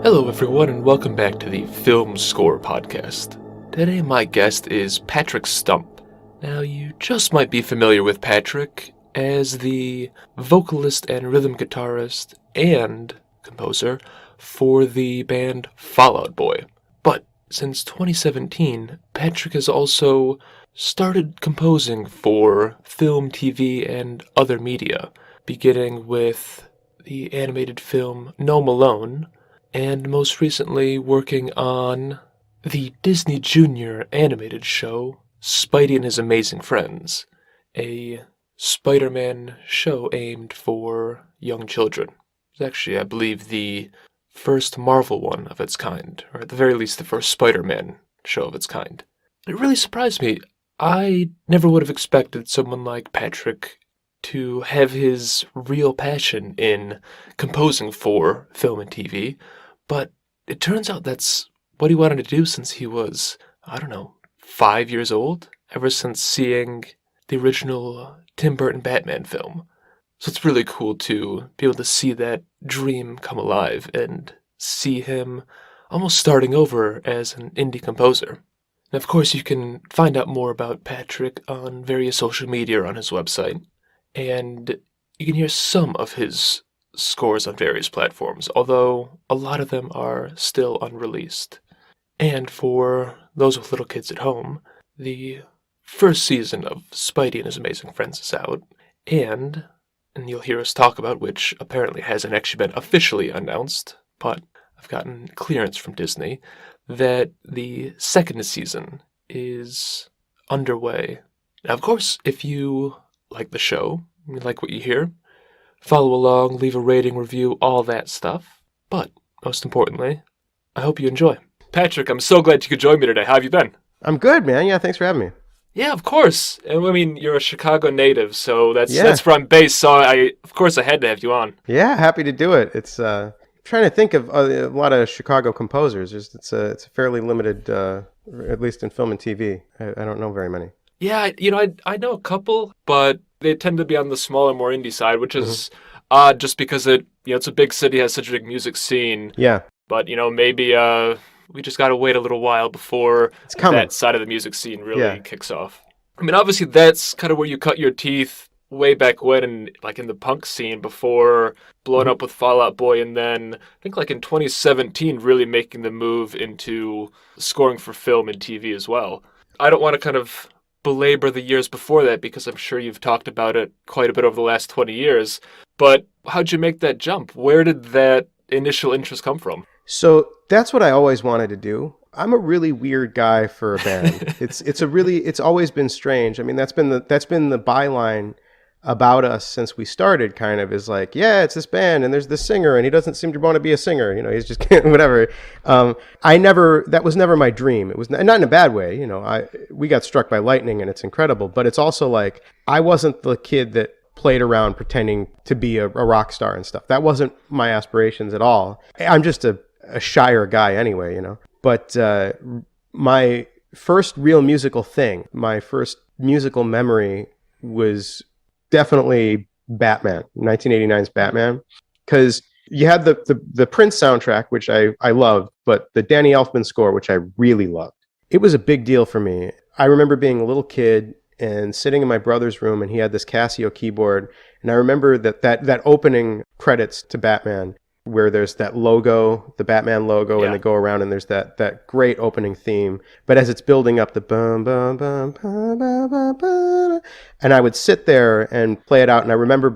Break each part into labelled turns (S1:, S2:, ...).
S1: Hello everyone and welcome back to the Film Score Podcast. Today my guest is Patrick Stump. Now you just might be familiar with Patrick as the vocalist and rhythm guitarist and composer for the band Fall Out Boy. But since 2017, Patrick has also started composing for film, TV, and other media, beginning with the animated film Gnome Alone, and most recently working on the Disney Junior animated show Spidey and His Amazing Friends, a Spider-Man show aimed for young children. It's actually, I believe, the first Marvel one of its kind, or at the very least the first Spider-Man show of its kind. It really surprised me. I never would have expected someone like Patrick to have his real passion in composing for film and TV, but it turns out that's what he wanted to do since he was, 5 years old, ever since seeing the original Tim Burton Batman film. So it's really cool to be able to see that dream come alive and see him almost starting over as an indie composer. And of course, you can find out more about Patrick on various social media or on his website, and you can hear some of his scores on various platforms, although a lot of them are still unreleased. And for those with little kids at home, the first season of Spidey and His Amazing Friends is out, and you'll hear us talk about, which apparently hasn't actually been officially announced, but I've gotten clearance from Disney, that the second season is underway. Now, of course, if you like the show, you like what you hear, follow along, leave a rating, review, all that stuff. But, most importantly, I hope you enjoy. Patrick, I'm so glad you could join me today. How have you been?
S2: I'm good, man. Yeah, thanks for having me.
S1: Yeah, of course. And I mean, you're a Chicago native, so that's where I'm based, so I had to have you on.
S2: Yeah, happy to do it. It's trying to think of a lot of Chicago composers. It's a fairly limited, at least in film and TV. I don't know very many.
S1: Yeah, I know a couple, but they tend to be on the smaller, more indie side, which is odd just because it's a big city, has such a big music scene.
S2: Yeah.
S1: But, maybe we just got to wait a little while before that side of the music scene really kicks off. I mean, obviously that's kind of where you cut your teeth way back when, in the punk scene before blowing up with Fall Out Boy, and then I think in 2017 really making the move into scoring for film and TV as well. I don't want to kind of belabor the years before that because I'm sure you've talked about it quite a bit over the last 20 years, but how'd you make that jump? Where did that initial interest come from?
S2: So that's what I always wanted to do. I'm a really weird guy for a band. It's always been strange. I mean, that's been the byline about us since we started, kind of, is like, yeah, it's this band and there's this singer and he doesn't seem to want to be a singer, he's just whatever. That was never my dream. It was not in a bad way. We got struck by lightning and it's incredible, but it's also like, I wasn't the kid that played around pretending to be a rock star and stuff. That wasn't my aspirations at all. I'm just a shyer guy anyway, but my first real musical thing, my first musical memory was definitely Batman, 1989's Batman, because you had the Prince soundtrack, which I loved, but the Danny Elfman score, which I really loved. It was a big deal for me. I remember being a little kid and sitting in my brother's room, and he had this Casio keyboard, and I remember that opening credits to Batman, where there's that logo, the Batman logo, and they go around and there's that great opening theme. But as it's building up, the bum, bum, bum, bum, bum, bum, bum, and I would sit there and play it out. And I remember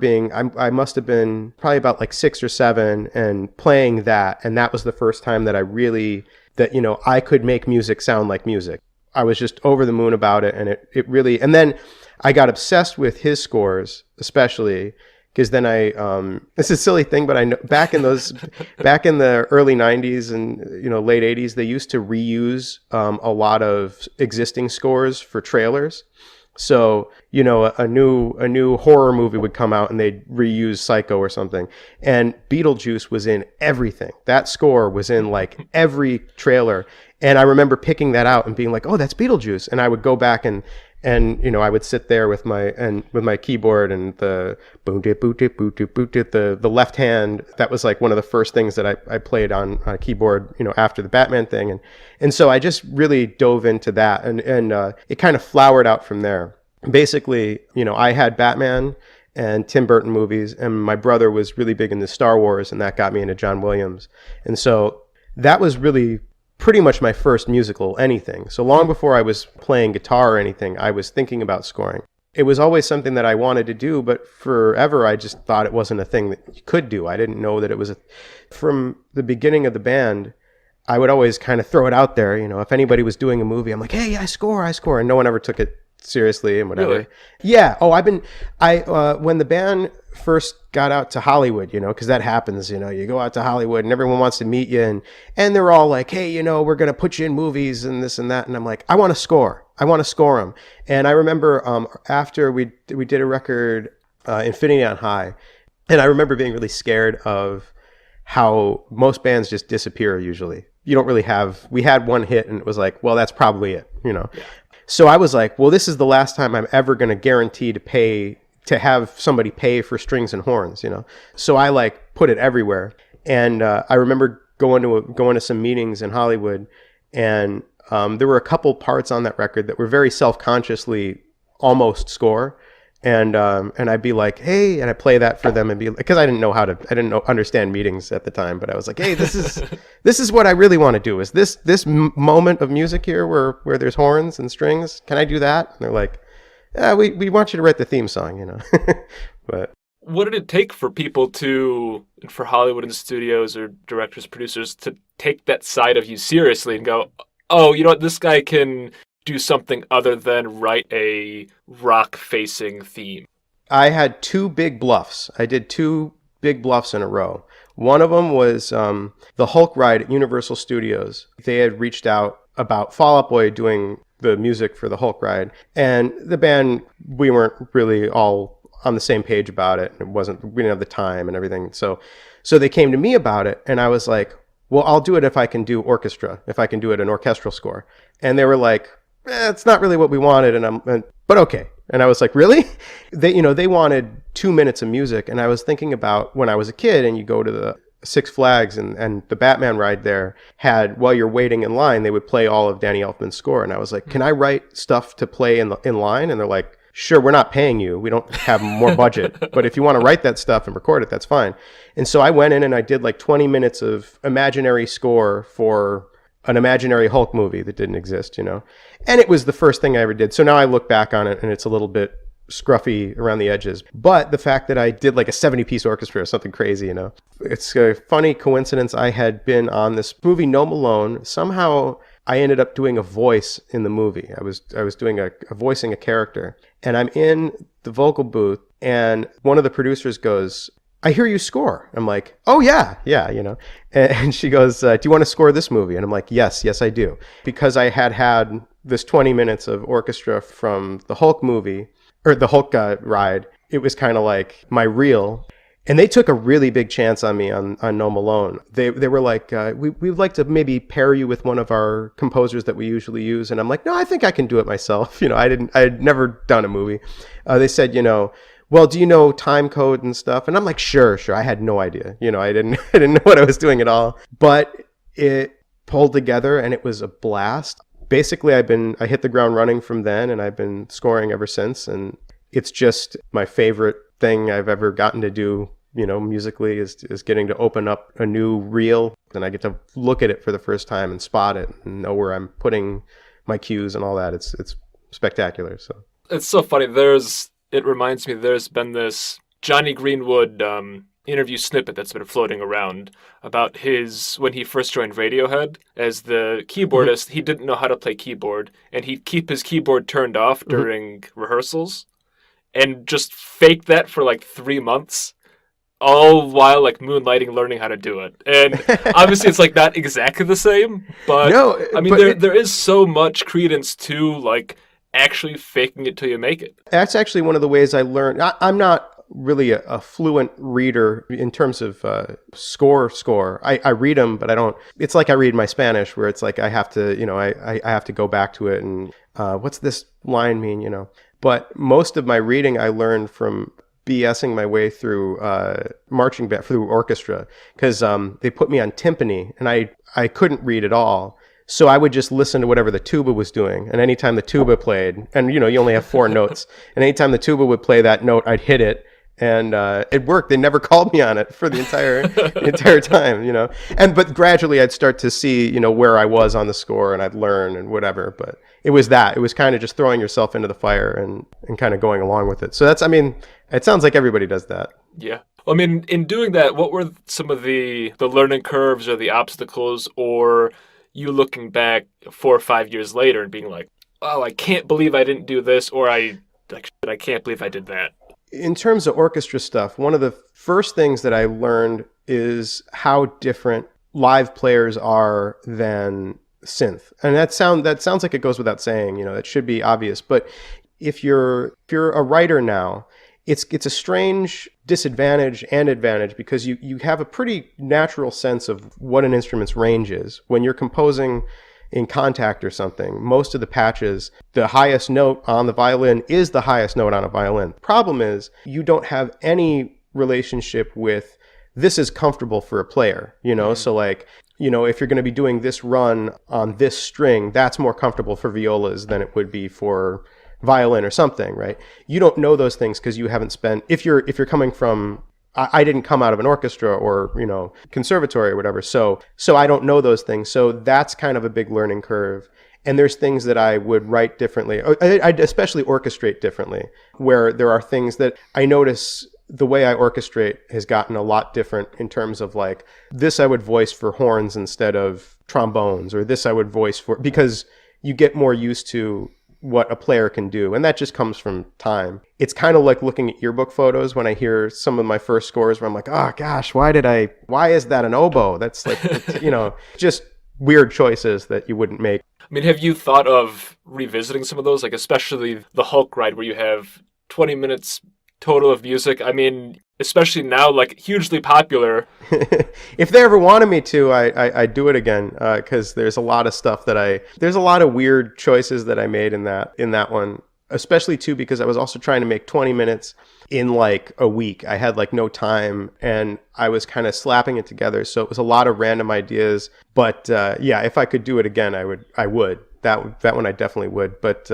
S2: I must have been probably about 6 or 7 and playing that. And that was the first time that I could make music sound like music. I was just over the moon about it. And it really, and then I got obsessed with his scores, especially, because then it's a silly thing, but I know back in the early 90s and late 80s, they used to reuse a lot of existing scores for trailers. So, a new horror movie would come out and they'd reuse Psycho or something. And Beetlejuice was in everything. That score was in every trailer. And I remember picking that out and being like, oh, that's Beetlejuice. And I would go back and And I would sit there with my keyboard and the boot it, boot it, boot it, boot it, the left hand. That was like one of the first things that I played on a keyboard, after the Batman thing. And so I just really dove into that, and it kind of flowered out from there. Basically, I had Batman and Tim Burton movies, and my brother was really big into Star Wars, and that got me into John Williams. And so that was really pretty much my first musical anything. So long before I was playing guitar or anything, I was thinking about scoring. It was always something that I wanted to do, but forever I just thought it wasn't a thing that you could do. I didn't know that it was from the beginning of the band, I would always kind of throw it out there. If anybody was doing a movie, I'm like, hey, I score. And no one ever took it seriously and whatever.
S1: Really?
S2: Yeah. Oh, when the band first got out to Hollywood, because that happens, you go out to Hollywood and everyone wants to meet you, and they're all like, hey, we're going to put you in movies and this and that. And I'm like, I want to score them. And I remember after we did a record, Infinity on High, and I remember being really scared of how most bands just disappear usually. You don't really we had one hit and it was like, well, that's probably it, Yeah. So I was like, well, this is the last time I'm ever going to guarantee to have somebody pay for strings and horns, So I put it everywhere. And I remember going to some meetings in Hollywood, and there were a couple parts on that record that were very self-consciously almost score. And I'd be like, hey, and I play that for them and be like, because I didn't understand meetings at the time, but I was like, hey, this is what I really want to do. Is this moment of music here where there's horns and strings? Can I do that? And they're like, yeah, we want you to write the theme song, But
S1: what did it take for people for Hollywood and studios or directors, producers to take that side of you seriously and go, oh, you know what, this guy can do something other than write a rock-facing theme?
S2: I had two big bluffs. I did two big bluffs in a row. One of them was the Hulk ride at Universal Studios. They had reached out about Fall Out Boy doing the music for the Hulk ride, and the band, we weren't really all on the same page about it. We didn't have the time and everything. So they came to me about it, and I was like, well, I'll do it if I can do orchestra, if I can do it an orchestral score. And they were like, it's not really what we wanted, but okay. And I was like, really? They wanted 2 minutes of music, and I was thinking about when I was a kid, and you go to the Six Flags, and the Batman ride there had, while you're waiting in line, they would play all of Danny Elfman's score, and I was like, can I write stuff to play in line? And they're like, sure, we're not paying you. We don't have more budget, but if you want to write that stuff and record it, that's fine. And so I went in and I did 20 minutes of imaginary score for an imaginary Hulk movie that didn't exist, and it was the first thing I ever did. So now I look back on it and it's a little bit scruffy around the edges, but the fact that I did a 70-piece orchestra or something crazy, it's a funny coincidence. I had been on this movie No Malone. Somehow I ended up doing a voice in the movie. I was doing a voicing a character, and I'm in the vocal booth, and one of the producers goes, I hear you score. I'm like, oh yeah, and she goes, do you want to score this movie? And I'm like, yes, I do. Because I had this 20 minutes of orchestra from the Hulk movie, or the Hulk ride, it was kind of like my reel. And they took a really big chance on me on No Malone. They were like, we'd like to maybe pair you with one of our composers that we usually use. And I'm like, no, I think I can do it myself. I had never done a movie. They said, well, do you know time code and stuff? And I'm like, sure. I had no idea. I didn't know what I was doing at all. But it pulled together and it was a blast. Basically, I hit the ground running from then, and I've been scoring ever since. And it's just my favorite thing I've ever gotten to do, musically, is getting to open up a new reel, and I get to look at it for the first time and spot it and know where I'm putting my cues and all that. It's spectacular. So
S1: it's so funny. It reminds me, there's been this Johnny Greenwood interview snippet that's been floating around about when he first joined Radiohead as the keyboardist. Mm-hmm. He didn't know how to play keyboard, and he'd keep his keyboard turned off during rehearsals and just fake that for 3 months, all while moonlighting, learning how to do it. And obviously it's not exactly the same, but no, I mean, there is so much credence to actually faking it till you make it.
S2: That's actually one of the ways I learned. I'm not really a fluent reader in terms of score. I read them, but I don't. It's like I read my Spanish, where it's I have to, I have to go back to it, and what's this line mean, you know? But most of my reading I learned from BSing my way through marching band, through orchestra, because they put me on timpani, and I couldn't read at all. So I would just listen to whatever the tuba was doing. And anytime the tuba played, and you know, you only have 4 notes, and anytime the tuba would play that note, I'd hit it. And it worked. They never called me on it for the entire time, you know. But gradually I'd start to see, you know, where I was on the score, and I'd learn and whatever. But it was kind of just throwing yourself into the fire and kind of going along with it. So that's, I mean, it sounds like everybody does that.
S1: Yeah. I mean, in doing that, what were some of the learning curves or the obstacles, or you looking back 4 or 5 years later and being like, oh, I can't believe I didn't do this, or I can't believe I did that?
S2: In terms of orchestra stuff, one of the first things that I learned is how different live players are than synth. And that sounds like it goes without saying, you know, it should be obvious. But if you're a writer now, it's a strange disadvantage and advantage, because you have a pretty natural sense of what an instrument's range is. When you're composing in Contact or something, most of the patches, the highest note on the violin is the highest note on a violin. Problem is, you don't have any relationship with this is comfortable for a player, you know? So like, you know, if you're going to be doing this run on this string, that's more comfortable for violas than it would be for violin or something, right? You don't know those things because you haven't spent, if you're coming from, I didn't come out of an orchestra or, you know, conservatory or whatever. So I don't know those things. So that's kind of a big learning curve. And there's things that I would write differently. I'd especially orchestrate differently, where there are things that I notice the way I orchestrate has gotten a lot different in terms of like, this I would voice for horns instead of trombones, or this I would voice for, because you get more used to what a player can do. And that just comes from time. It's kind of like looking at yearbook photos when I hear some of my first scores where I'm like, oh gosh, why is that an oboe? That's like, you know, just weird choices that you wouldn't make.
S1: I mean, have you thought of revisiting some of those, like especially the Hulk ride where you have 20 minutes total of music? I mean, especially now, like hugely popular.
S2: If they ever wanted me to, I'd do it again, because there's a lot of stuff there's a lot of weird choices that I made in that one, especially too, because I was also trying to make 20 minutes in like a week. I had like no time, and I was kind of slapping it together. So it was a lot of random ideas, but yeah, if I could do it again, I would. That one I definitely would. But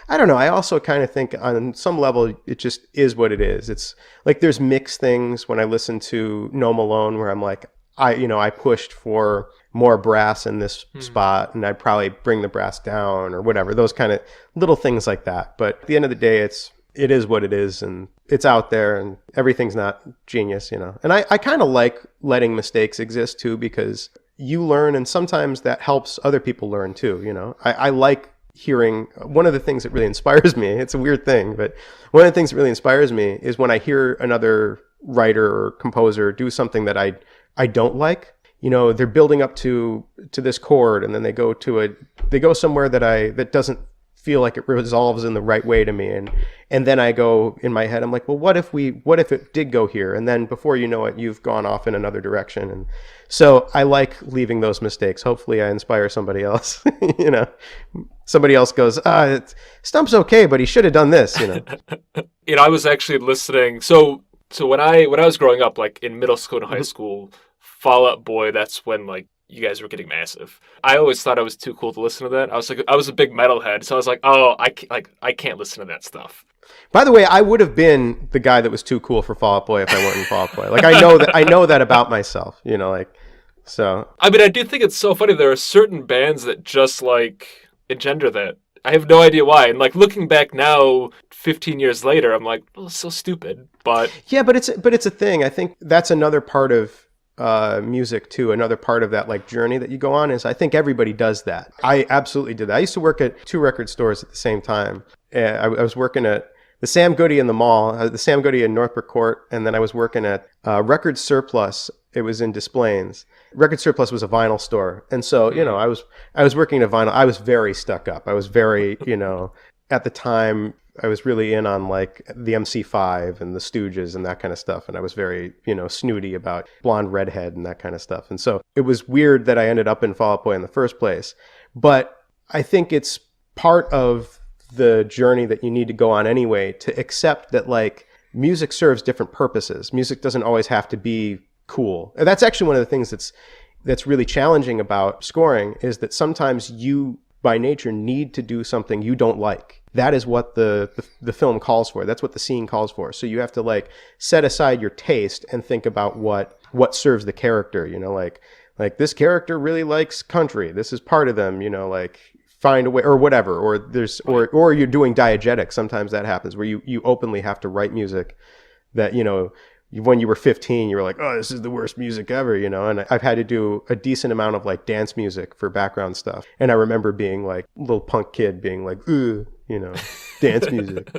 S2: I don't know. I also kind of think on some level it just is what it is. It's like there's mixed things when I listen to No Malone, where I'm like, I pushed for more brass in this spot, and I'd probably bring the brass down or whatever. Those kind of little things like that. But at the end of the day, it is what it is, and it's out there, and everything's not genius, you know. And I kind of like letting mistakes exist too, because you learn, and sometimes that helps other people learn too, you know. I like hearing, one of the things that really inspires me, it's a weird thing, but one of the things that really inspires me is when I hear another writer or composer do something that I don't like. You know, they're building up to this chord, and then they go somewhere that doesn't feel like it resolves in the right way to me, and then I go in my head, I'm like, well, what if it did go here? And then before you know it, you've gone off in another direction. And so I like leaving those mistakes. Hopefully I inspire somebody else. You know, somebody else goes, Stump's okay, but he should have done this, you know.
S1: You know, I was actually listening. So when I was growing up, like in middle school and high school, Fall Out Boy, that's when like you guys were getting massive. I always thought I was too cool to listen to that. I was a big metalhead, so I was like, oh, I can't listen to that stuff.
S2: By the way, I would have been the guy that was too cool for Fall Out Boy if I weren't in Fall Out Boy. Like I know that about myself, you know, like, so. I
S1: mean, I do think it's so funny. There are certain bands that just like engender that. I have no idea why. And like looking back now, 15 years later, I'm like, well, it's so stupid. But
S2: yeah, but it's a thing. I think that's another part of music too. Another part of that like journey that you go on is I think everybody does that. I absolutely did that. I used to work at 2 record stores at the same time. I was working at the Sam Goody in the mall, the Sam Goody in Northbrook Court, and then I was working at Record Surplus. It was in Des Plaines. Record Surplus was a vinyl store, and so you know I was working at vinyl. I was very stuck up. I was very, you know, at the time I was really in on like the MC5 and the Stooges and that kind of stuff. And I was very, you know, snooty about Blonde Redhead and that kind of stuff. And so it was weird that I ended up in Fall Out Boy in the first place. But I think it's part of the journey that you need to go on anyway, to accept that like music serves different purposes. Music doesn't always have to be cool. And that's actually one of the things that's really challenging about scoring, is that sometimes you by nature need to do something you don't like. That is what the film calls for. That's what the scene calls for. So you have to like set aside your taste and think about what serves the character, you know, like this character really likes country. This is part of them, you know, like find a way or whatever, or there's or you're doing diegetic. Sometimes that happens where you openly have to write music that, you know, when you were 15, you were like, oh, this is the worst music ever, you know? And I've had to do a decent amount of like dance music for background stuff. And I remember being like a little punk kid being like, ooh, you know, dance music.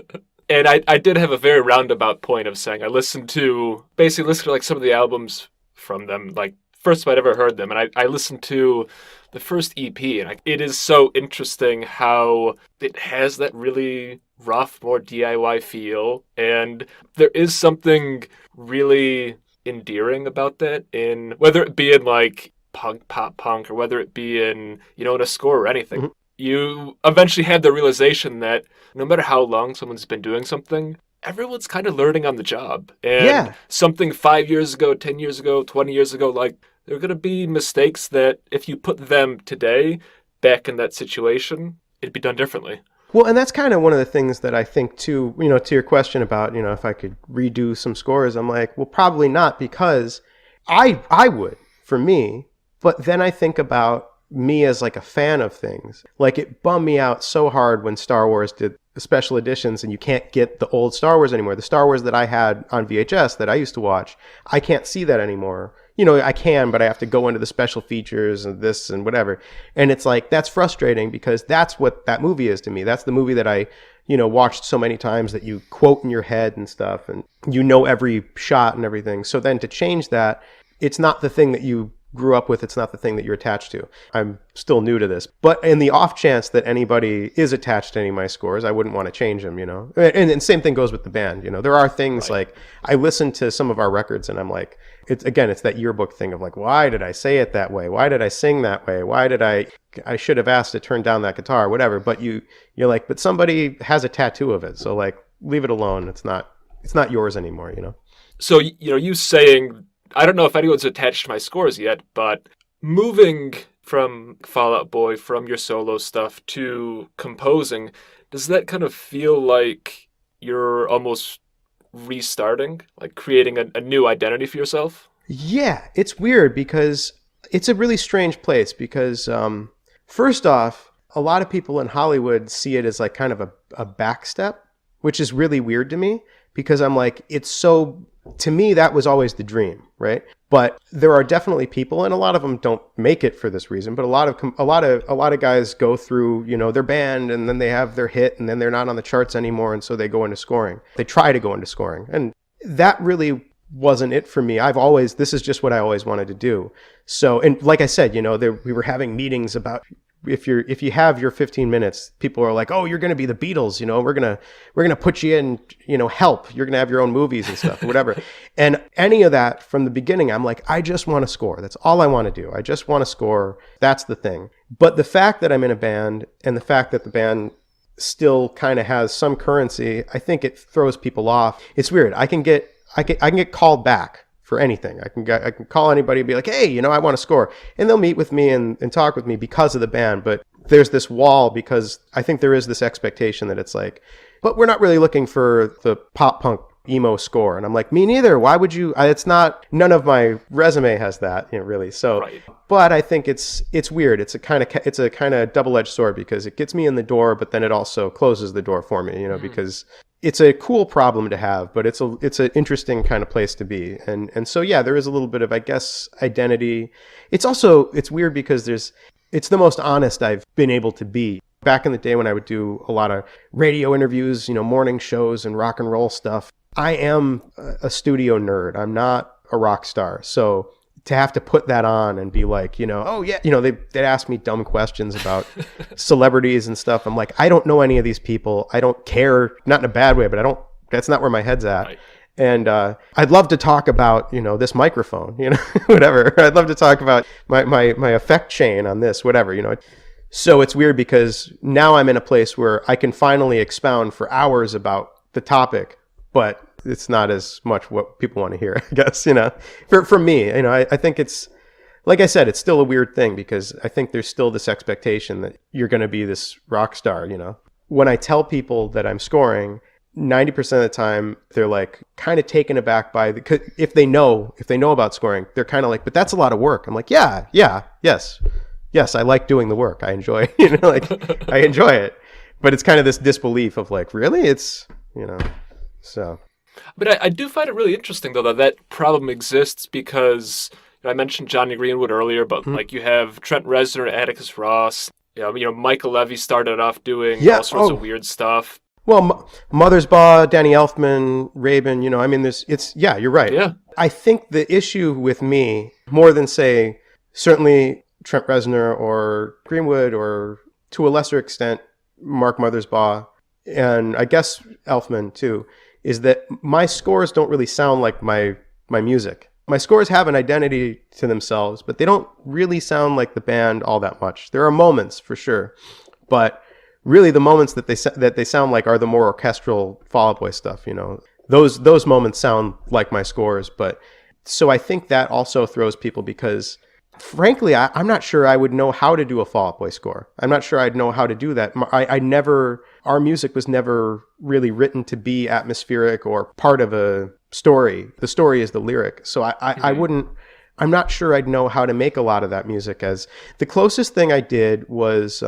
S1: And I did have a very roundabout point of saying I listened to like some of the albums from them, like first time I'd ever heard them. And I listened to the first EP, and it is so interesting how it has that really rough, more DIY feel. And there is something really endearing about that, in whether it be in like punk, pop punk, or whether it be in, you know, in a score or anything. Mm-hmm. You eventually have the realization that no matter how long someone's been doing something, everyone's kind of learning on the job. And something 5 years ago, 10 years ago, 20 years ago, like, there are going to be mistakes that if you put them today back in that situation, it'd be done differently.
S2: Well, and that's kind of one of the things that I think too, you know, to your question about, you know, if I could redo some scores, I'm like, well, probably not, because I would, for me, but then I think about me as like a fan of things. Like, it bummed me out so hard when Star Wars did the special editions and you can't get the old Star Wars anymore. The Star Wars that I had on VHS that I used to watch, I can't see that anymore. You know, I can, but I have to go into the special features and this and whatever. And it's like, that's frustrating, because that's what that movie is to me. That's the movie that I, you know, watched so many times that you quote in your head and stuff, and you know every shot and everything. So then to change that, it's not the thing that you grew up with. It's not the thing that you're attached to. I'm still new to this, but in the off chance that anybody is attached to any of my scores, I wouldn't want to change them, you know? And same thing goes with the band, you know? There are things like, I listen to some of our records and I'm like, it's that yearbook thing of like, why did I say it that way? Why did I sing that way? Why did I should have asked to turn down that guitar, whatever. But you're like, but somebody has a tattoo of it. So like, leave it alone. It's not yours anymore, you know?
S1: So, you know, you saying, I don't know if anyone's attached to my scores yet, but moving from Fall Out Boy, from your solo stuff to composing, does that kind of feel like you're almost restarting, like creating a new identity for yourself?
S2: Yeah, it's weird, because it's a really strange place, because first off, a lot of people in Hollywood see it as like kind of a backstep, which is really weird to me, because I'm like, it's so, to me, that was always the dream, right? But there are definitely people, and a lot of them don't make it for this reason, but a lot of guys go through, you know, their band, and then they have their hit, and then they're not on the charts anymore, and so they go into scoring. They try to go into scoring, and that really wasn't it for me. This is just what I always wanted to do. So, and like I said, you know, we were having meetings about, if you have your 15 minutes, people are like, oh, you're going to be the Beatles, you know, we're going to put you in, you know, Help, you're going to have your own movies and stuff, or whatever. And any of that from the beginning, I'm like, I just want to score. That's all I want to do. I just want to score. That's the thing. But the fact that I'm in a band, and the fact that the band still kind of has some currency, I think it throws people off. It's weird. I can get called back for anything. I can call anybody and be like, hey, you know, I want to score. And they'll meet with me and talk with me because of the band. But there's this wall, because I think there is this expectation that it's like, but we're not really looking for the pop punk emo score. And I'm like, me neither. Why would you? It's not, none of my resume has that, you know, really. So, right. But I think it's weird. It's a kind of double-edged sword, because it gets me in the door, but then it also closes the door for me, you know, because it's a cool problem to have, but it's an interesting kind of place to be. And so, yeah, there is a little bit of, I guess, identity. It's weird, because it's the most honest I've been able to be. Back in the day when I would do a lot of radio interviews, you know, morning shows and rock and roll stuff, I am a studio nerd. I'm not a rock star. So to have to put that on and be like, you know, oh yeah, you know, they'd ask me dumb questions about celebrities and stuff. I'm like, I don't know any of these people. I don't care, not in a bad way, but that's not where my head's at. Right. And I'd love to talk about, you know, this microphone, you know, whatever. I'd love to talk about my effect chain on this, whatever, you know. So it's weird because now I'm in a place where I can finally expound for hours about the topic, but it's not as much what people want to hear, I guess, for me, I think it's, like I said, it's still a weird thing because I think there's still this expectation that you're going to be this rock star, When I tell people that I'm scoring, 90% of the time they're like kind of taken aback by if they know about scoring, they're kind of like, but that's a lot of work. I'm like, yes, I like doing the work. I enjoy, I enjoy it. But it's kind of this disbelief of like, really? It's, so.
S1: But I do find it really interesting, though, that problem exists because I mentioned Johnny Greenwood earlier, but like you have Trent Reznor, Atticus Ross, Michael Levy started off doing all sorts of weird stuff.
S2: Well, Mothersbaugh, Danny Elfman, Rabin, you're right.
S1: Yeah.
S2: I think the issue with me, more than say, certainly Trent Reznor or Greenwood, or to a lesser extent, Mark Mothersbaugh, and I guess Elfman too, is that my scores don't really sound like my music. My scores have an identity to themselves, but they don't really sound like the band all that much. There are moments for sure, but really the moments that they sound like are the more orchestral Fall Out Boy stuff. Those moments sound like my scores, but so I think that also throws people because, frankly, I'm not sure I would know how to do a Fall Out Boy score. I'm not sure I'd know how to do that. Our music was never really written to be atmospheric or part of a story. The story is the lyric. So I'm not sure I'd know how to make a lot of that music. As the closest thing I did was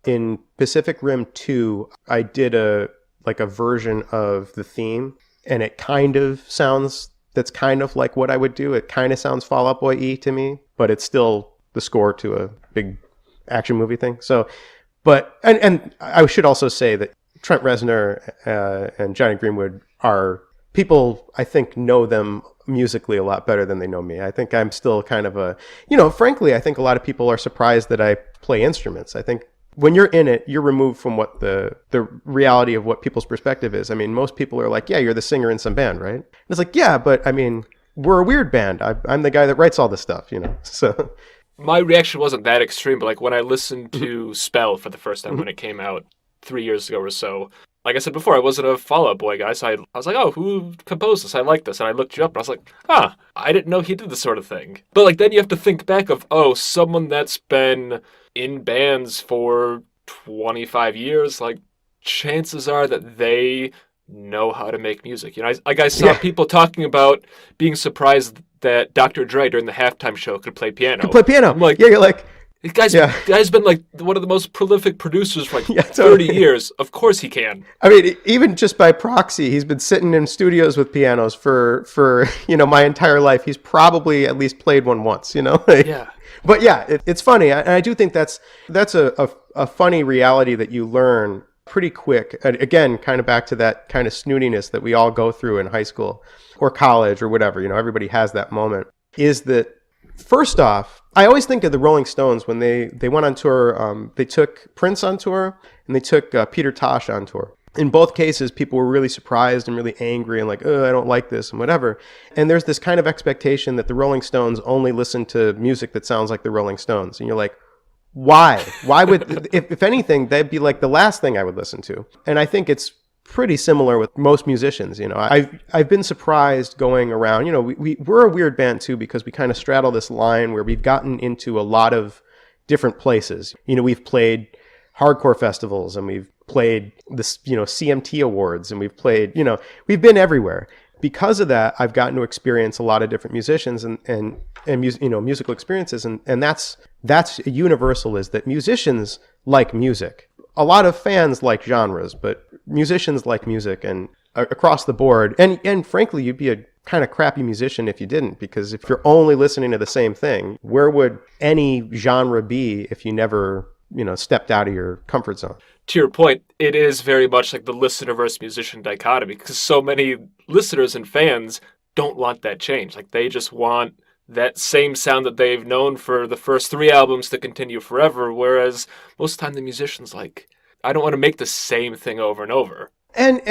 S2: in Pacific Rim 2, I did a version of the theme, and it kind of sounds, that's kind of like what I would do. It kind of sounds Fall Out Boy-y to me, but it's still the score to a big action movie thing. So, but, and I should also say that Trent Reznor and Johnny Greenwood are people, I think, know them musically a lot better than they know me. I think I'm still kind of frankly, I think a lot of people are surprised that I play instruments. I think when you're in it, you're removed from what the reality of what people's perspective is. I mean, most people are like, yeah, you're the singer in some band, right? And it's like, yeah, but I mean, we're a weird band. I'm the guy that writes all this stuff, so.
S1: My reaction wasn't that extreme, but like when I listened to Spell for the first time when it came out 3 years ago or so, like I said before, I wasn't a Fall Out Boy guy, so I was like, oh, who composed this? I like this. And I looked you up, and I was like, I didn't know he did this sort of thing. But like then you have to think back of, someone that's been in bands for 25 years, like chances are that they know how to make music. I saw people talking about being surprised that Dr. Dre during the halftime show could play piano.
S2: I'm like, yeah, you're like,
S1: guy's been like one of the most prolific producers for like 30 years. Of course he can. I
S2: mean, even just by proxy, he's been sitting in studios with pianos for my entire life. He's probably at least played one once,
S1: Yeah.
S2: But yeah, it's funny. And I do think that's a funny reality that you learn pretty quick. And again, kind of back to that kind of snootiness that we all go through in high school or college or whatever. Everybody has that moment. Is that, first off, I always think of the Rolling Stones when they went on tour. They took Prince on tour and they took Peter Tosh on tour. In both cases, people were really surprised and really angry and like, I don't like this and whatever. And there's this kind of expectation that the Rolling Stones only listen to music that sounds like the Rolling Stones. And you're like, why? Why would, if anything, that'd be like the last thing I would listen to. And I think it's pretty similar with most musicians. I've been surprised going around. We're a weird band too because we kind of straddle this line where we've gotten into a lot of different places. We've played hardcore festivals and we've played this, CMT awards, and we've played, we've been everywhere. Because of that, I've gotten to experience a lot of different musicians and musical experiences, and that's universal, is that musicians like music. A lot of fans like genres, but musicians like music, and across the board. And frankly, you'd be a kind of crappy musician if you didn't, because if you're only listening to the same thing, where would any genre be if you never, stepped out of your comfort zone?
S1: To your point, it is very much like the listener versus musician dichotomy, because so many listeners and fans don't want that change. Like they just want that same sound that they've known for the first 3 albums to continue forever, whereas most of the time the musician's like, I don't want to make the same thing over and over.
S2: And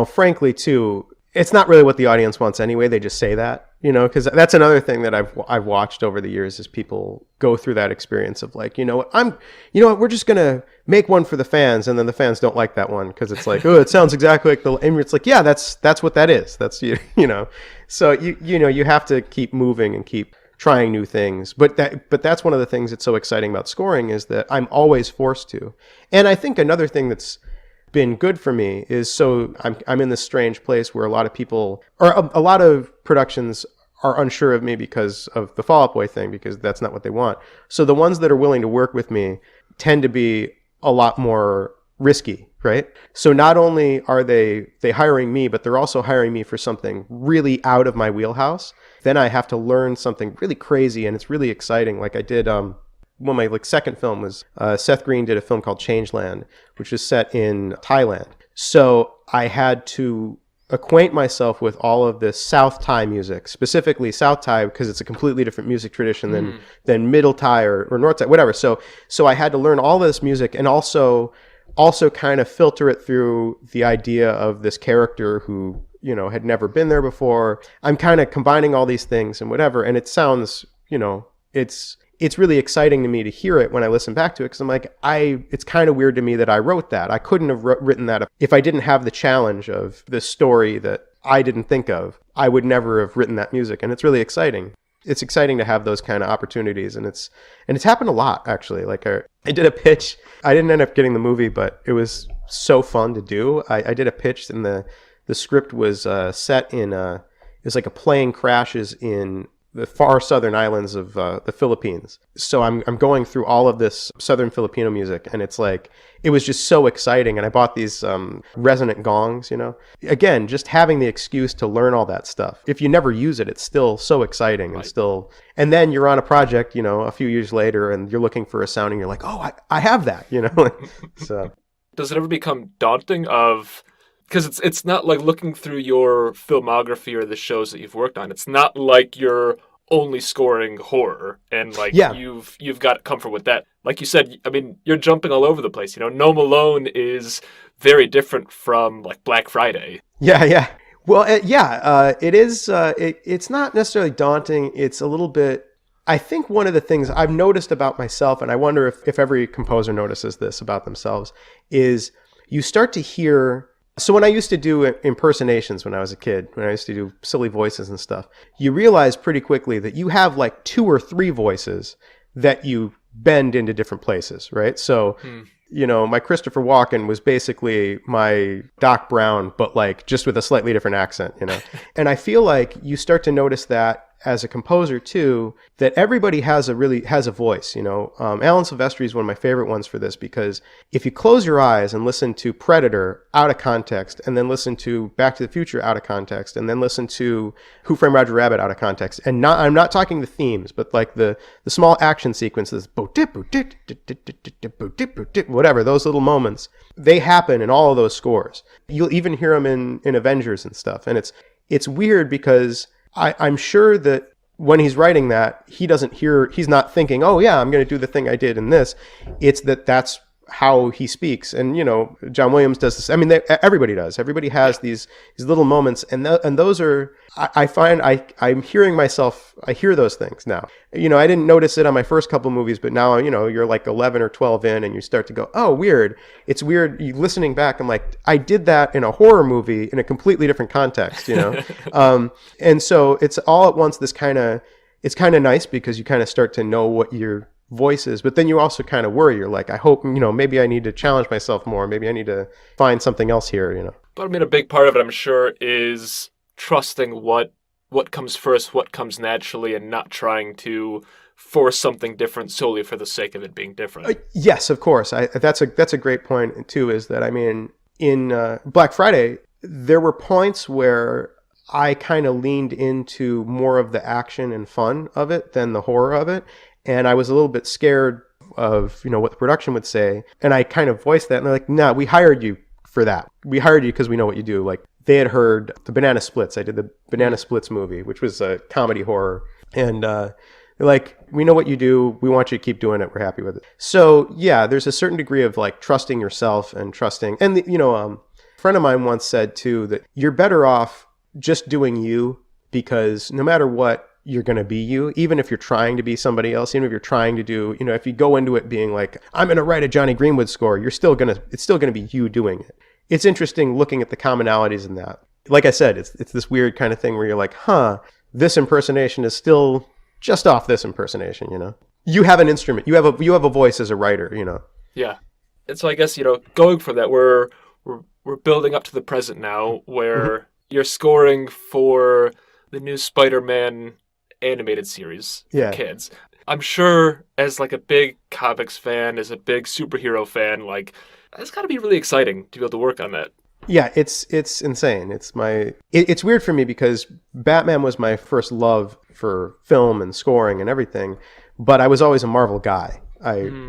S2: frankly too, it's not really what the audience wants anyway. They just say that, You know, because that's another thing that I've watched over the years is people go through that experience of like, you know what, we're just gonna make one for the fans, and then the fans don't like that one because it's like, oh, it sounds exactly like and it's like, yeah, that's what that is. That's you know, so you have to keep moving and keep trying new things. But that's one of the things that's so exciting about scoring is that I'm always forced to. And I think another thing that's been good for me is, so I'm in this strange place where a lot of people, or a lot of productions are unsure of me because of the Fall Out Boy thing, because that's not what they want. So the ones that are willing to work with me tend to be a lot more risky, right? So not only are they hiring me, but they're also hiring me for something really out of my wheelhouse. Then I have to learn something really crazy, and it's really exciting. Like I did, my second film was Seth Green did a film called Changeland, which is set in Thailand. So I had to acquaint myself with all of this South Thai music, specifically South Thai, because it's a completely different music tradition than Middle Thai or North Thai, whatever. So I had to learn all this music, and also kind of filter it through the idea of this character who, you know, had never been there before. I'm kind of combining all these things and whatever, and it sounds, you know, it's really exciting to me to hear it when I listen back to it, because I'm like, it's kind of weird to me that I wrote that. I couldn't have written that if I didn't have the challenge of the story that I didn't think of. I would never have written that music, and it's really exciting. It's exciting to have those kind of opportunities, and it's happened a lot, actually. Like I did a pitch. I didn't end up getting the movie, but it was so fun to do. I did a pitch, and the script was set in it was like a plane crashes in the far southern islands of the Philippines. So I'm going through all of this southern Filipino music, and it's like, it was just so exciting. And I bought these resonant gongs, you know. Again, just having the excuse to learn all that stuff. If you never use it, it's still so exciting. Right. And then you're on a project, you know, a few years later, and you're looking for a sound, and you're like, oh, I have that, you know. So
S1: does it ever become daunting because it's not like looking through your filmography or the shows that you've worked on. It's not like you're only scoring horror and like you've got comfort with that. Like you said, I mean, you're jumping all over the place. You know, Gnome Alone is very different from like Black Friday.
S2: Yeah. Well, it is. It's not necessarily daunting. It's a little bit. I think one of the things I've noticed about myself, and I wonder if every composer notices this about themselves, is you start to hear. So when I used to do impersonations when I was a kid, when I used to do silly voices and stuff, you realize pretty quickly that you have like 2 or 3 voices that you bend into different places, right? So, you know, my Christopher Walken was basically my Doc Brown, but like just with a slightly different accent, you know? And I feel like you start to notice that as a composer too, that everybody has a voice, you know. Alan Silvestri is one of my favorite ones for this, because if you close your eyes and listen to Predator out of context, and then listen to Back to the Future out of context, and then listen to Who Framed Roger Rabbit out of context, and I'm not talking the themes, but like the small action sequences, whatever, those little moments, they happen in all of those scores. You'll even hear them in Avengers and stuff, and it's weird because I'm sure that when he's writing that, he's not thinking, oh yeah, I'm going to do the thing I did in this. It's that's how he speaks. And, you know, John Williams does this. I mean, everybody does. Everybody has these little moments. And those are, I find I'm hearing myself, I hear those things now. You know, I didn't notice it on my first couple movies, but now, you know, you're like 11 or 12 in, and you start to go, oh, weird. It's weird. You listening back, I'm like, I did that in a horror movie in a completely different context, you know? And so it's all at once it's kind of nice, because you kind of start to know what your voices, but then you also kind of worry. You're like, I hope, you know, maybe I need to challenge myself more. Maybe I need to find something else here, you know.
S1: But I mean, a big part of it, I'm sure, is trusting what comes first, what comes naturally, and not trying to force something different solely for the sake of it being different.
S2: Yes, of course. That's a great point too, is that, I mean, in Black Friday, there were points where I kind of leaned into more of the action and fun of it than the horror of it. And I was a little bit scared of, you know, what the production would say. And I kind of voiced that, and they're like, nah, we hired you for that. We hired you because we know what you do. Like, they had heard the Banana Splits. I did the Banana Splits movie, which was a comedy horror. And they're like, we know what you do. We want you to keep doing it. We're happy with it. So yeah, there's a certain degree of like trusting yourself and trusting. And, you know, a friend of mine once said too, that you're better off just doing you, because no matter what, you're going to be you, even if you're trying to be somebody else, even if you're trying to do, if you go into it being like, I'm going to write a Johnny Greenwood score, it's still going to be you doing it. It's interesting looking at the commonalities in that. Like I said, it's this weird kind of thing where you're like, this impersonation is still just off this impersonation, You have an instrument. You have a voice as a writer,
S1: Yeah. And so I guess, going from that, we're building up to the present now where you're scoring for the new Spider-Man animated series for kids. I'm sure as like a big comics fan, as a big superhero fan, like that's got to be really exciting to be able to work on that.
S2: Yeah, it's insane. It's weird for me because Batman was my first love for film and scoring and everything, but I was always a Marvel guy.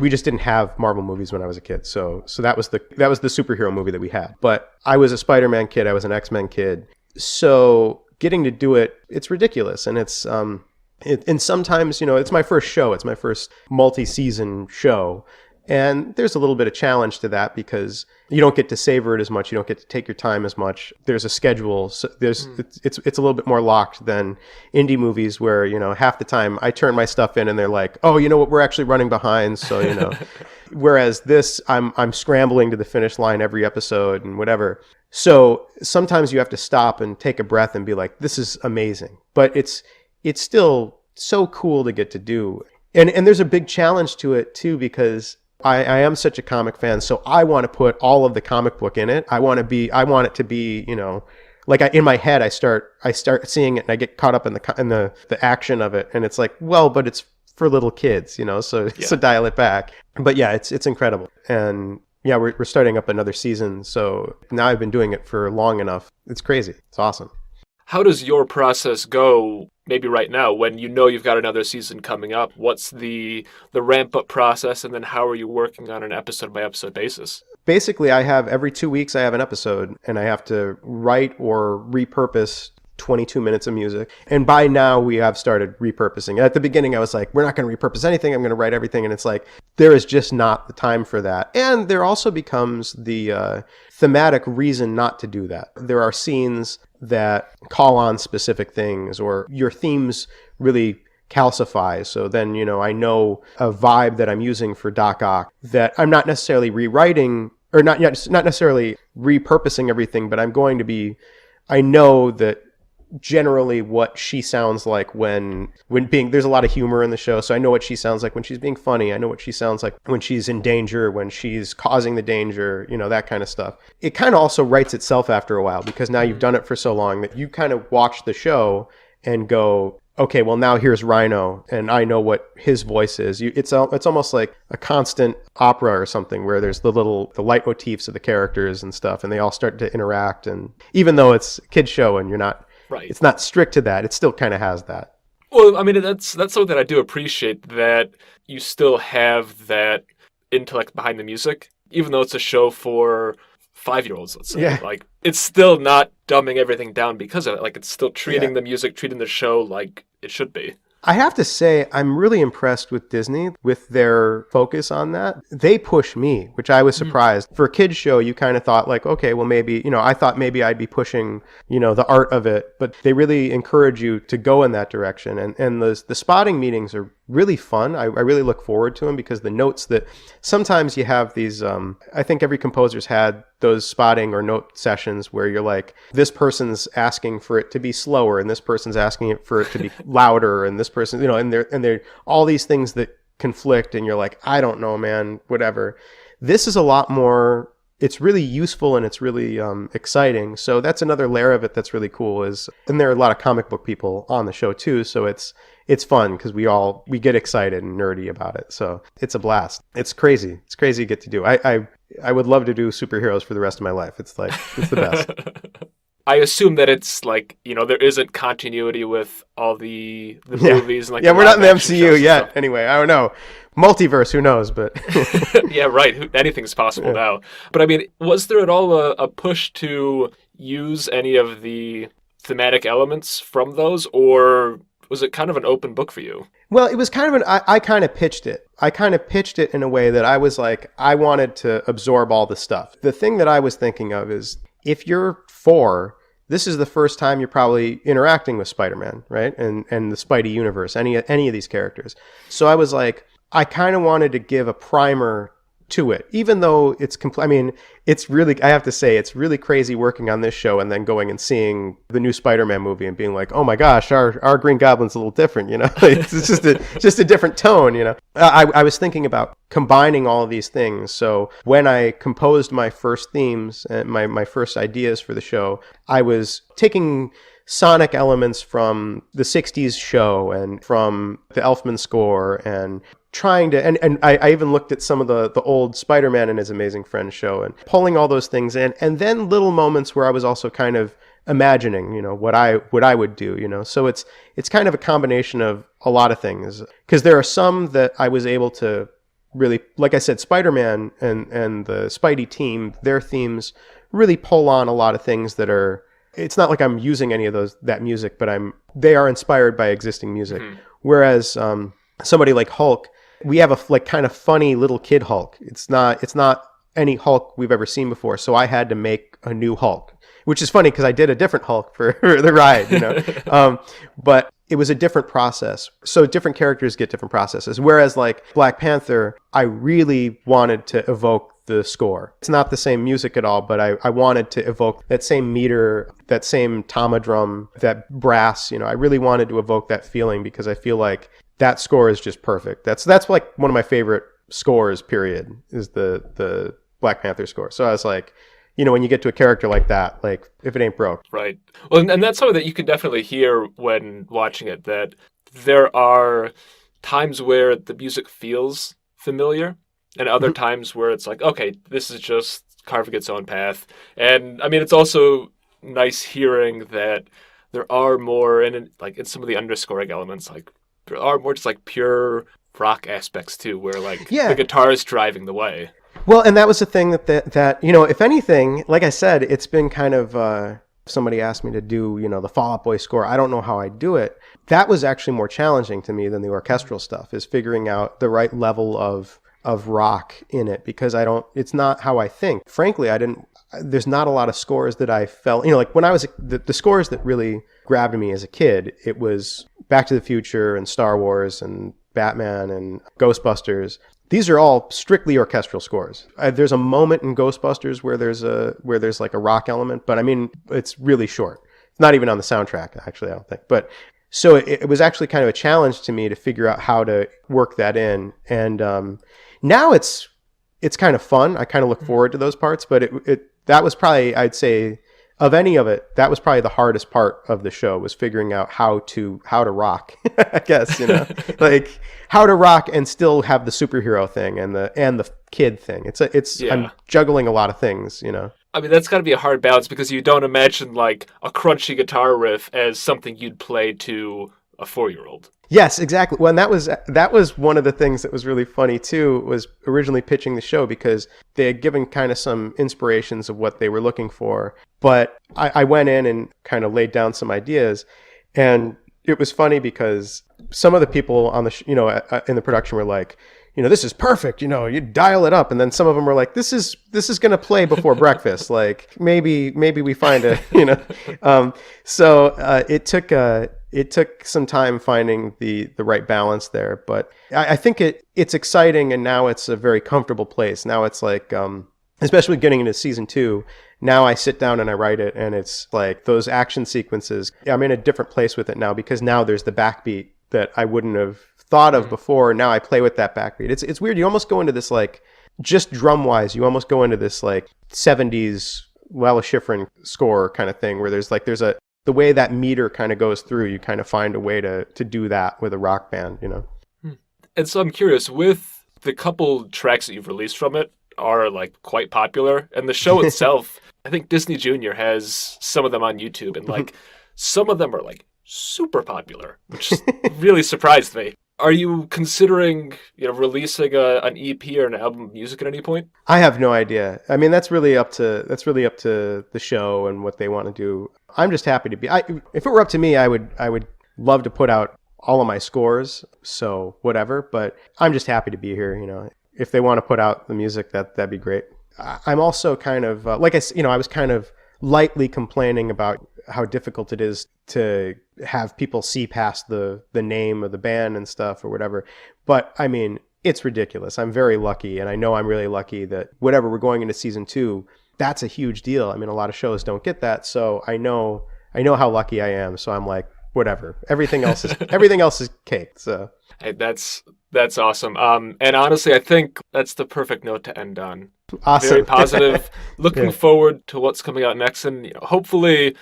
S2: We just didn't have Marvel movies when I was a kid, so that was the superhero movie that we had. But I was a Spider-Man kid, I was an X-Men kid, so getting to do it, it's ridiculous, and it's and sometimes it's my first show, it's my first multi-season show. And there's a little bit of challenge to that because you don't get to savor it as much. You don't get to take your time as much. There's a schedule. So it's a little bit more locked than indie movies where, half the time I turn my stuff in and they're like, oh, you know what? We're actually running behind. So, whereas this, I'm scrambling to the finish line every episode and whatever. So sometimes you have to stop and take a breath and be like, this is amazing. But it's still so cool to get to do. And there's a big challenge to it too, because I am such a comic fan, so I want to put all of the comic book in it. I want it to be, like in my head, I start seeing it and I get caught up in the action of it, and it's like, well, but it's for little kids, so dial it back. But yeah, it's incredible, and yeah, we're starting up another season, so now I've been doing it for long enough. It's crazy. It's awesome.
S1: How does your process go, maybe right now, when you've got another season coming up? What's the ramp-up process, and then how are you working on an episode-by-episode basis?
S2: Basically, every 2 weeks I have an episode, and I have to write or repurpose 22 minutes of music. And by now, we have started repurposing. At the beginning, I was like, we're not going to repurpose anything. I'm going to write everything. And it's like, there is just not the time for that. And there also becomes the thematic reason not to do that. There are scenes that call on specific things, or your themes really calcify. So then, I know a vibe that I'm using for Doc Ock that I'm not necessarily rewriting, or not necessarily repurposing everything, but I know that generally what she sounds like when there's a lot of humor in the show, so I know what she sounds like when she's being funny. I know what she sounds like when she's in danger, when she's causing the danger, that kind of stuff. It kind of also writes itself after a while, because now you've done it for so long that you kind of watch the show and go, okay, well now here's Rhino, and I know what his voice is. It's almost like a constant opera or something, where there's the leitmotifs of the characters and stuff, and they all start to interact. And even though it's a kid's show and you're not, right, it's not strict to that, it still kind of has that.
S1: Well, I mean, that's something that I do appreciate, that you still have that intellect behind the music, even though it's a show for 5-year-olds, let's say. Yeah. Like, it's still not dumbing everything down because of it. Like, it's still treating the music, treating the show like it should be.
S2: I have to say, I'm really impressed with Disney, with their focus on that. They push me, which I was surprised. For a kid's show, you kind of thought like, okay, well maybe, I thought maybe I'd be pushing, the art of it, but they really encourage you to go in that direction. And the spotting meetings are really fun. I really look forward to them, because the notes that sometimes you have these, I think every composer's had those spotting or note sessions where you're like, this person's asking for it to be slower, and this person's asking for it to be louder, and this person, and they're all these things that conflict, and you're like, I don't know, man, whatever. This is a lot more, it's really useful, and it's really exciting. So that's another layer of it that's really cool, and there are a lot of comic book people on the show too, so it's fun because we get excited and nerdy about it. So it's a blast. It's crazy. It's crazy to get to do. I would love to do superheroes for the rest of my life. It's the best.
S1: I assume that it's like, there isn't continuity with all the movies. And
S2: we're not in the MCU yet. Anyway, I don't know. Multiverse, who knows? But
S1: yeah, right. Anything's possible now. But I mean, was there at all a push to use any of the thematic elements from those, or was it kind of an open book for you?
S2: Well, it was kind of I kind of pitched it. I kind of pitched it in a way that I was like, I wanted to absorb all the stuff. The thing that I was thinking of is, if you're 4, this is the first time you're probably interacting with Spider-Man, right? And the Spidey universe, any of these characters. So I was like, I kind of wanted to give a primer to it, even though it's I mean, it's really, I have to say, it's really crazy working on this show and then going and seeing the new Spider-Man movie and being like, oh my gosh, our Green Goblin's a little different, you know. It's just a different tone, you know. I was thinking about combining all of these things. So when I composed my first themes and my first ideas for the show, I was taking sonic elements from the 60s show and from the Elfman score and trying to, and I even looked at some of the old Spider-Man and His Amazing Friends show and pulling all those things in, and then little moments where I was also kind of imagining, you know, what I would do, you know. So it's kind of a combination of a lot of things, because there are some that I was able to really, like I said, Spider-Man and the Spidey team, their themes really pull on a lot of things that are, it's not like I'm using any of that music, but they are inspired by existing music. Mm-hmm. Whereas somebody like Hulk, we have a kind of funny little kid Hulk. It's not any Hulk we've ever seen before. So I had to make a new Hulk, which is funny because I did a different Hulk for the ride, you know. But it was a different process. So different characters get different processes. Whereas like Black Panther, I really wanted to evoke the score. It's not the same music at all, but I wanted to evoke that same meter, that same tama drum, that brass, you know. I really wanted to evoke that feeling because I feel like that score is just perfect. That's like one of my favorite scores, period, is the Black Panther score. So I was like, you know, when you get to a character like that, like, if it ain't broke.
S1: Right. Well, and that's something that you can definitely hear when watching it, that there are times where the music feels familiar and other times where it's like, okay, this is just carving its own path. And I mean, it's also nice hearing that there are more, in some of the underscoring elements, like, there are more just like pure rock aspects too, where like the guitar is driving the way.
S2: Well, and that was the thing that you know, if anything, like I said, it's been kind of somebody asked me to do, you know, the Fall Out Boy score. I don't know how I do it. That was actually more challenging to me than the orchestral stuff, is figuring out the right level of rock in it, because it's not how I think. Frankly, there's not a lot of scores that I felt, you know, like when I was, the scores that really grabbed me as a kid, it was Back to the Future and Star Wars and Batman and Ghostbusters. These are all strictly orchestral scores. There's a moment in Ghostbusters where there's like a rock element, but I mean, it's really short. It's not even on the soundtrack, actually, I don't think. But so it was actually kind of a challenge to me to figure out how to work that in. And now it's kind of fun. I kind of look forward to those parts, but that was probably, I'd say, of any of it, that was probably the hardest part of the show, was figuring out how to rock, I guess, you know, like how to rock and still have the superhero thing and the kid thing. I'm juggling a lot of things, you know.
S1: I mean, that's got to be a hard balance, because you don't imagine like a crunchy guitar riff as something you'd play to a 4-year-old.
S2: Yes, exactly. Well, and that was one of the things that was really funny too, was originally pitching the show, because they had given kind of some inspirations of what they were looking for. But I went in and kind of laid down some ideas, and it was funny because some of the people on the, in the production were like, you know, this is perfect, you know, you dial it up. And then some of them were like, this is going to play before breakfast. Like maybe we find a, you know, so it took some time finding the right balance there, but I think it's exciting, and now it's a very comfortable place. Now it's like, especially getting into season 2, now I sit down and I write it, and it's like those action sequences, I'm in a different place with it now, because now there's the backbeat that I wouldn't have thought of before. Now I play with that backbeat. It's weird. You almost go into this, like, just drum wise, you almost go into this like 70s Lala Schifrin score kind of thing, where there's the way that meter kind of goes through, you kind of find a way to do that with a rock band, you know.
S1: And so I'm curious, with the couple tracks that you've released from it are like quite popular, and the show itself, I think Disney Junior has some of them on YouTube, and like some of them are like super popular, which really surprised me. Are you considering, you know, releasing an EP or an album of music at any point? I
S2: have no idea. I mean, that's really up to the show and what they want to do. I'm just happy to be. If it were up to me, I would love to put out all of my scores. So whatever. But I'm just happy to be here. You know, if they want to put out the music, that'd be great. I'm also kind of I was kind of lightly complaining about how difficult it is to have people see past the name of the band and stuff or whatever. But I mean, it's ridiculous. I'm very lucky, and I know I'm really lucky that whatever we're going into season 2, that's a huge deal. I mean, a lot of shows don't get that, so I know how lucky I am. So I'm like, whatever. Everything else is cake. So
S1: Hey, that's awesome. And honestly, I think that's the perfect note to end on.
S2: awesome.
S1: Very positive. Looking
S2: Yeah.
S1: forward to what's coming out next, and hopefully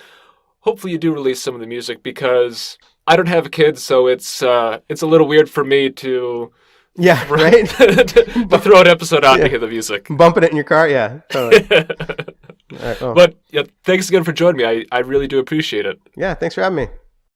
S1: you do release some of the music, because I don't have a kid, so it's a little weird for me to
S2: Yeah, right.
S1: to throw an episode out to hear the music.
S2: Bumping it in your car, yeah, totally. All right, well,
S1: But yeah, thanks again for joining me. I really do appreciate it.
S2: yeah, thanks for having me.